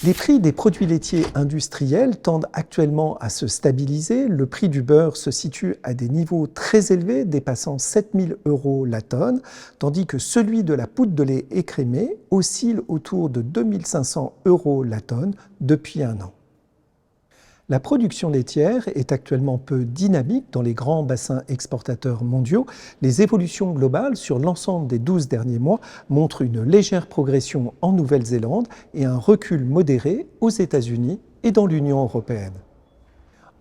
Les prix des produits laitiers industriels tendent actuellement à se stabiliser. Le prix du beurre se situe à des niveaux très élevés, dépassant 7 000 € la tonne, tandis que celui de la poudre de lait écrémé oscille autour de 2 500 € la tonne depuis un an. La production laitière est actuellement peu dynamique dans les grands bassins exportateurs mondiaux. Les évolutions globales sur l'ensemble des 12 derniers mois montrent une légère progression en Nouvelle-Zélande et un recul modéré aux États-Unis et dans l'Union européenne.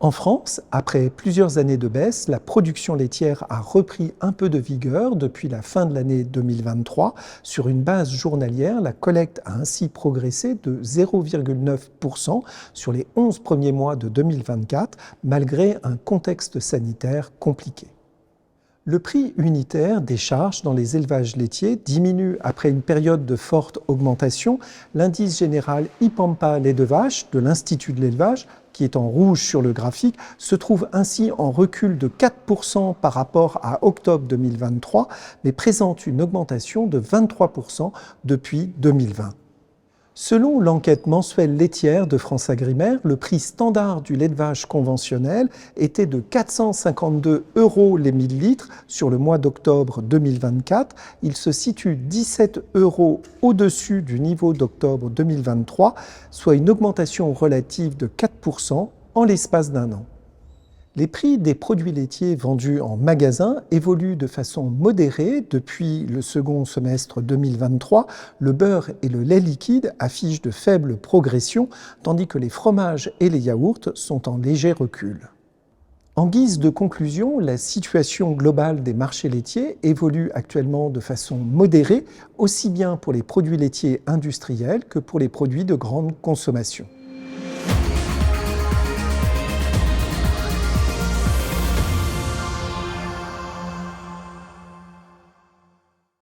En France, après plusieurs années de baisse, la production laitière a repris un peu de vigueur depuis la fin de l'année 2023. Sur une base journalière, la collecte a ainsi progressé de 0,9% sur les 11 premiers mois de 2024, malgré un contexte sanitaire compliqué. Le prix unitaire des charges dans les élevages laitiers diminue après une période de forte augmentation. L'indice général IPAMPA lait de vache de l'Institut de l'élevage, qui est en rouge sur le graphique, se trouve ainsi en recul de 4% par rapport à octobre 2023, mais présente une augmentation de 23% depuis 2020. Selon l'enquête mensuelle laitière de FranceAgriMer, le prix standard du lait de vache conventionnel était de 452 € les 1000 litres sur le mois d'octobre 2024. Il se situe 17 € au-dessus du niveau d'octobre 2023, soit une augmentation relative de 4% en l'espace d'un an. Les prix des produits laitiers vendus en magasin évoluent de façon modérée depuis le second semestre 2023. Le beurre et le lait liquide affichent de faibles progressions, tandis que les fromages et les yaourts sont en léger recul. En guise de conclusion, la situation globale des marchés laitiers évolue actuellement de façon modérée, aussi bien pour les produits laitiers industriels que pour les produits de grande consommation.